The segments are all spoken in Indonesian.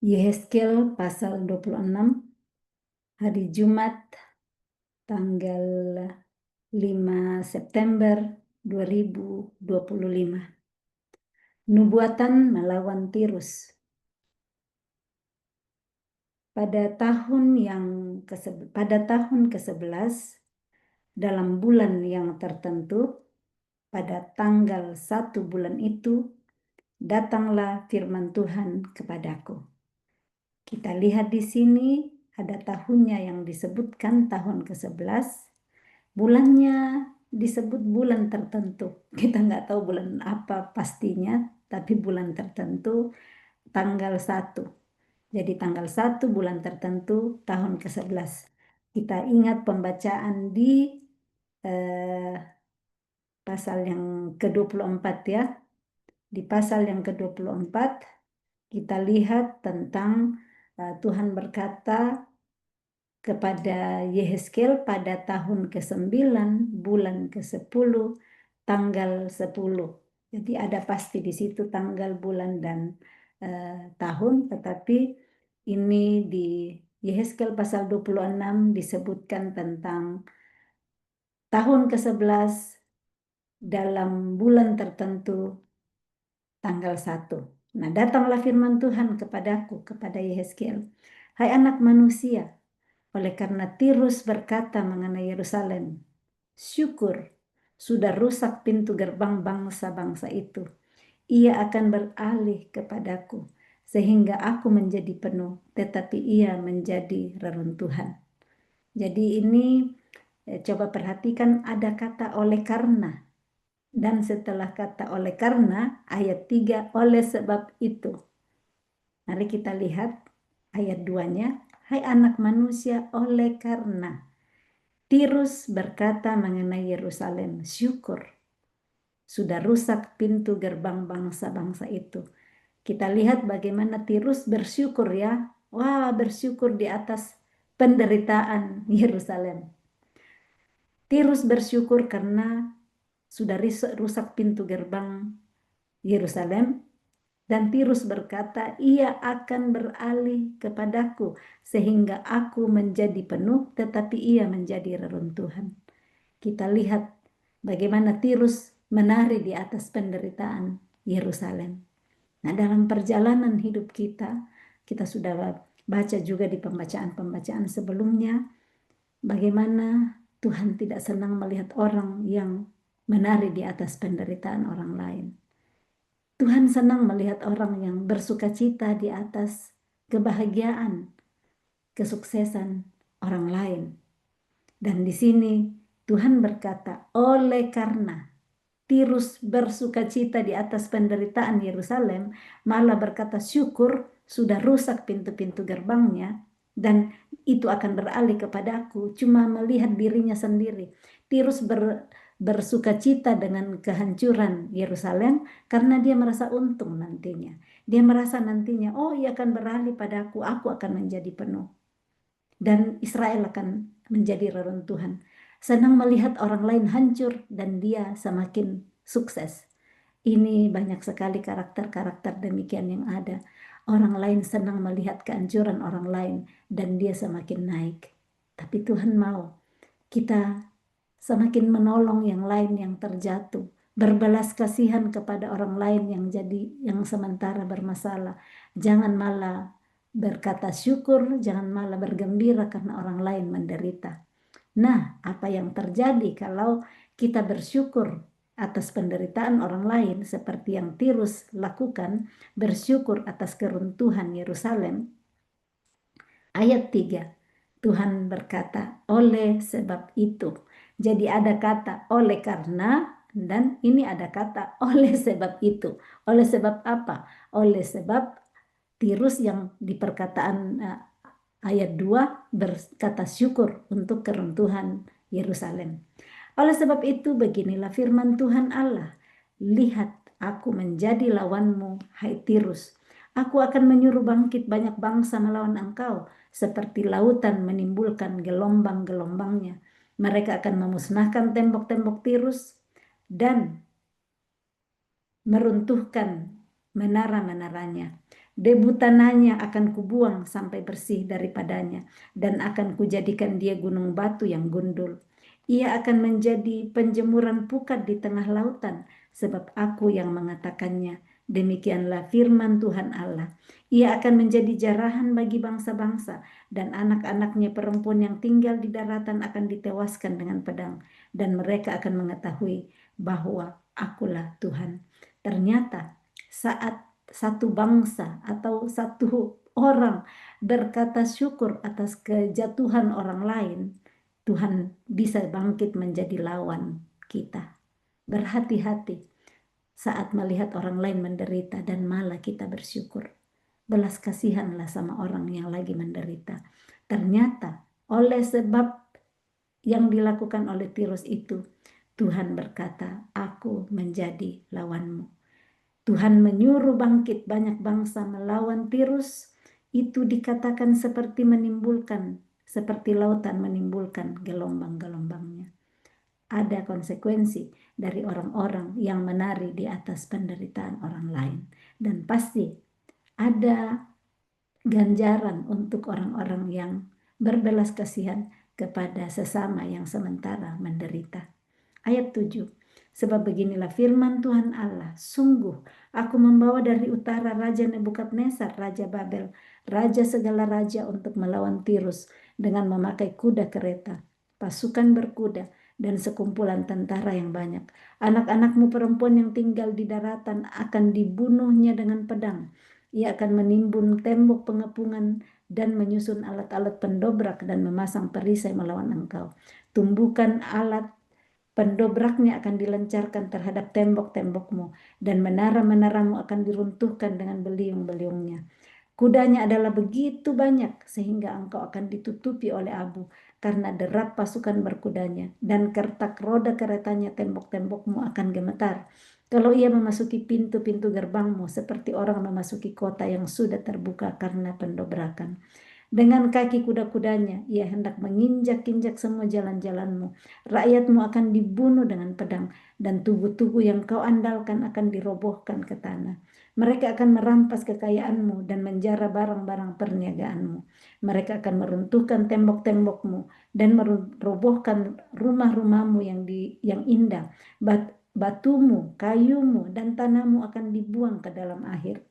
Yehezkel pasal 26, hari Jumat, tanggal 5 September 2025. Nubuatan melawan Tirus. Pada tahun ke-11, dalam bulan yang tertentu, pada tanggal 1 bulan itu, datanglah firman Tuhan kepadaku. Kita lihat di sini ada tahunnya yang disebutkan tahun ke-11, bulannya disebut bulan tertentu. Kita nggak tahu bulan apa pastinya, tapi bulan tertentu tanggal 1. Jadi tanggal 1 bulan tertentu tahun ke-11. Kita ingat pembacaan di pasal yang ke-24 ya. Di pasal yang ke-24 kita lihat tentang Tuhan berkata kepada Yehezkel pada tahun ke-9 bulan ke-10 tanggal 10. Jadi ada pasti di situ tanggal, bulan, dan tahun, tetapi ini di Yehezkel pasal 26 disebutkan tentang tahun ke-11 dalam bulan tertentu tanggal 1. Nah, datanglah firman Tuhan kepadaku, kepada Yehezkel. Hai anak manusia, oleh karena Tirus berkata mengenai Yerusalem, syukur, sudah rusak pintu gerbang bangsa-bangsa itu. Ia akan beralih kepadaku, sehingga aku menjadi penuh, tetapi ia menjadi reruntuhan. Jadi ini coba perhatikan ada kata oleh karena. Dan setelah kata oleh karena, ayat 3, oleh sebab itu. Mari kita lihat ayat 2-nya. Hai anak manusia, oleh karena Tirus berkata mengenai Yerusalem, syukur, sudah rusak pintu gerbang bangsa-bangsa itu. Kita lihat bagaimana Tirus bersyukur ya. Wah, bersyukur di atas penderitaan Yerusalem. Tirus bersyukur karena sudah rusak pintu gerbang Yerusalem. Dan Tirus berkata, ia akan beralih kepadaku sehingga aku menjadi penuh, tetapi ia menjadi reruntuhan. Kita lihat bagaimana Tirus menari di atas penderitaan Yerusalem. Nah, dalam perjalanan hidup kita sudah baca juga di pembacaan-pembacaan sebelumnya, bagaimana Tuhan tidak senang melihat orang yang menari di atas penderitaan orang lain. Tuhan senang melihat orang yang bersuka cita di atas kebahagiaan, kesuksesan orang lain. Dan di sini Tuhan berkata, oleh karena Tirus bersuka cita di atas penderitaan Yerusalem, malah berkata syukur, sudah rusak pintu-pintu gerbangnya, dan itu akan beralih kepadaku, cuma melihat dirinya sendiri. Tirus bersuka cita dengan kehancuran Yerusalem karena dia merasa untung nantinya. Dia merasa nantinya, oh ia akan beralih padaku, aku akan menjadi penuh. Dan Israel akan menjadi reruntuhan. Senang melihat orang lain hancur dan dia semakin sukses. Ini banyak sekali karakter-karakter demikian yang ada. Orang lain senang melihat kehancuran orang lain dan dia semakin naik. Tapi Tuhan mau kita semakin menolong yang lain yang terjatuh, berbelas kasihan kepada orang lain yang sementara bermasalah. Jangan malah berkata syukur, jangan malah bergembira karena orang lain menderita. Nah, apa yang terjadi kalau kita bersyukur atas penderitaan orang lain seperti yang Tirus lakukan, bersyukur atas keruntuhan Yerusalem? Ayat 3, Tuhan berkata, oleh sebab itu. Jadi ada kata oleh karena, dan ini ada kata oleh sebab itu. Oleh sebab apa? Oleh sebab Tirus yang di perkataan ayat 2 berkata syukur untuk keruntuhan Yerusalem. Oleh sebab itu beginilah firman Tuhan Allah. Lihat, aku menjadi lawanmu, hai Tirus. Aku akan menyuruh bangkit banyak bangsa melawan engkau, seperti lautan menimbulkan gelombang-gelombangnya. Mereka akan memusnahkan tembok-tembok Tirus dan meruntuhkan menara-menaranya. Debu tanahnya akan kubuang sampai bersih daripadanya, dan akan kujadikan dia gunung batu yang gundul. Ia akan menjadi penjemuran pukat di tengah lautan, sebab aku yang mengatakannya. Demikianlah firman Tuhan Allah. Ia akan menjadi jarahan bagi bangsa-bangsa, dan anak-anaknya perempuan yang tinggal di daratan akan ditewaskan dengan pedang, dan mereka akan mengetahui bahwa akulah Tuhan. Ternyata saat satu bangsa atau satu orang berkata syukur atas kejatuhan orang lain, Tuhan bisa bangkit menjadi lawan kita. Berhati-hati saat melihat orang lain menderita dan malah kita bersyukur. Belas kasihanlah sama orang yang lagi menderita. Ternyata oleh sebab yang dilakukan oleh Tirus itu, Tuhan berkata, aku menjadi lawanmu. Tuhan menyuruh bangkit banyak bangsa melawan Tirus, itu dikatakan seperti menimbulkan, seperti lautan menimbulkan gelombang-gelombangnya. Ada konsekuensi dari orang-orang yang menari di atas penderitaan orang lain. Dan pasti ada ganjaran untuk orang-orang yang berbelas kasihan kepada sesama yang sementara menderita. Ayat 7. Sebab beginilah firman Tuhan Allah, sungguh aku membawa dari utara Raja Nebukadnezar, Raja Babel, raja segala raja untuk melawan Tirus dengan memakai kuda kereta, pasukan berkuda, dan sekumpulan tentara yang banyak. Anak-anakmu perempuan yang tinggal di daratan akan dibunuhnya dengan pedang. Ia akan menimbun tembok pengepungan dan menyusun alat-alat pendobrak dan memasang perisai melawan engkau. Tumbukan alat pendobraknya akan dilencarkan terhadap tembok-tembokmu, dan menara-menaramu akan diruntuhkan dengan beliung-beliungnya. Kudanya adalah begitu banyak sehingga engkau akan ditutupi oleh abu karena derap pasukan berkudanya, dan kertak roda keretanya tembok-tembokmu akan gemetar. Kalau ia memasuki pintu-pintu gerbangmu seperti orang memasuki kota yang sudah terbuka karena pendobrakan. Dengan kaki kuda-kudanya, ia hendak menginjak-injak semua jalan-jalanmu. Rakyatmu akan dibunuh dengan pedang, dan tugu-tugu yang kau andalkan akan dirobohkan ke tanah. Mereka akan merampas kekayaanmu dan menjara barang-barang perniagaanmu. Mereka akan meruntuhkan tembok-tembokmu dan merobohkan rumah-rumahmu yang indah. Batumu, kayumu, dan tanahmu akan dibuang ke dalam air.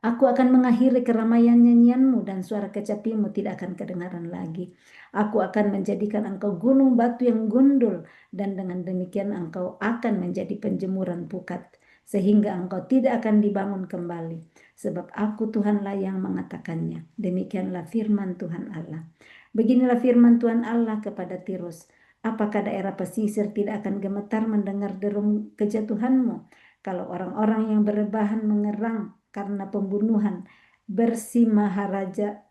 Aku akan mengakhiri keramaian nyanyianmu dan suara kecapimu tidak akan kedengaran lagi. Aku akan menjadikan engkau gunung batu yang gundul, dan dengan demikian engkau akan menjadi penjemuran pukat, sehingga engkau tidak akan dibangun kembali. Sebab aku Tuhanlah yang mengatakannya. Demikianlah firman Tuhan Allah. Beginilah firman Tuhan Allah kepada Tirus. Apakah daerah pesisir tidak akan gemetar mendengar derum kejatuhanmu? Kalau orang-orang yang berebahan mengerang karena pembunuhan bersimaharaja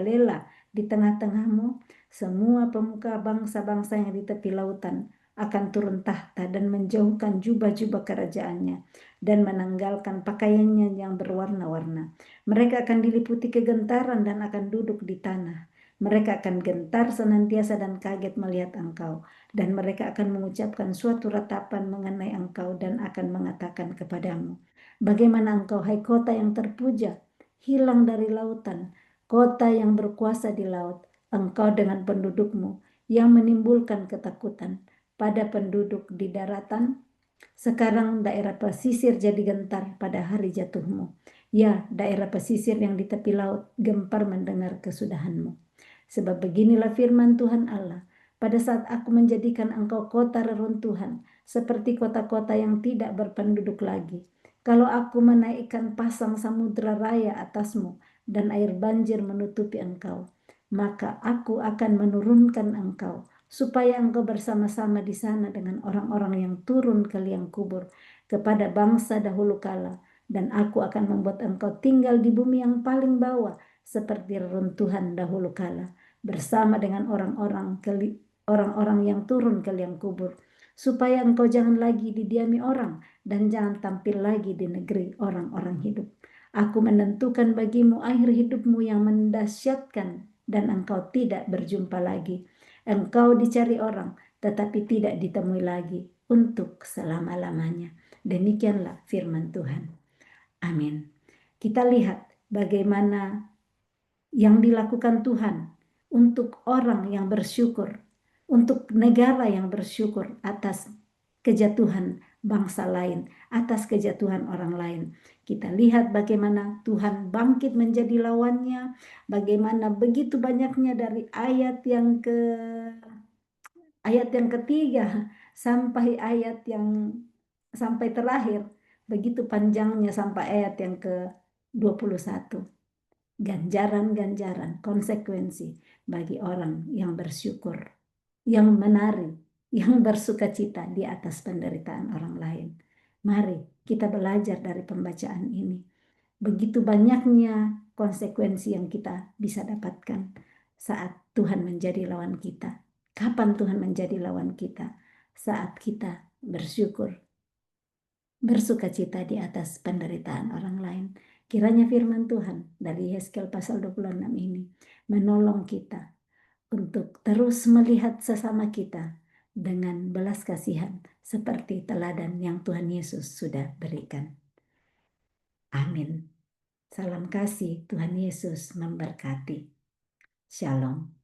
lela di tengah-tengahmu, semua pemuka bangsa-bangsa yang di tepi lautan akan turun tahta dan menjauhkan jubah-jubah kerajaannya dan menanggalkan pakaiannya yang berwarna-warna. Mereka akan diliputi kegentaran dan akan duduk di tanah. Mereka akan gentar senantiasa dan kaget melihat engkau, dan mereka akan mengucapkan suatu ratapan mengenai engkau dan akan mengatakan kepadamu, bagaimana engkau, hai kota yang terpuja, hilang dari lautan, kota yang berkuasa di laut, engkau dengan pendudukmu yang menimbulkan ketakutan pada penduduk di daratan. Sekarang daerah pesisir jadi gentar pada hari jatuhmu. Ya, daerah pesisir yang di tepi laut gempar mendengar kesudahanmu. Sebab beginilah firman Tuhan Allah, pada saat aku menjadikan engkau kota reruntuhan, seperti kota-kota yang tidak berpenduduk lagi. Kalau aku menaikkan pasang samudra raya atasmu, dan air banjir menutupi engkau, maka aku akan menurunkan engkau, supaya engkau bersama-sama di sana dengan orang-orang yang turun ke liang kubur, kepada bangsa dahulu kala, dan aku akan membuat engkau tinggal di bumi yang paling bawah, seperti reruntuhan dahulu kala, bersama dengan orang-orang yang turun ke liang kubur, supaya engkau jangan lagi didiami orang dan jangan tampil lagi di negeri orang-orang hidup. Aku menentukan bagimu akhir hidupmu yang mendahsyatkan, dan engkau tidak berjumpa lagi. Engkau dicari orang, tetapi tidak ditemui lagi untuk selama-lamanya. Demikianlah firman Tuhan. Amin. Kita lihat bagaimana yang dilakukan Tuhan untuk orang yang bersyukur, untuk negara yang bersyukur atas kejatuhan bangsa lain, atas kejatuhan orang lain. Kita lihat bagaimana Tuhan bangkit menjadi lawannya, bagaimana begitu banyaknya dari ayat yang ketiga sampai ayat yang sampai terakhir, begitu panjangnya sampai ayat yang ke-21. Ganjaran-ganjaran, konsekuensi bagi orang yang bersyukur, yang menari, yang bersuka cita di atas penderitaan orang lain. Mari kita belajar dari pembacaan ini. Begitu banyaknya konsekuensi yang kita bisa dapatkan saat Tuhan menjadi lawan kita. Kapan Tuhan menjadi lawan kita? Saat kita bersyukur, bersuka cita di atas penderitaan orang lain. Kiranya firman Tuhan dari Yeskel pasal 26 ini menolong kita untuk terus melihat sesama kita dengan belas kasihan seperti teladan yang Tuhan Yesus sudah berikan. Amin. Salam kasih, Tuhan Yesus memberkati. Shalom.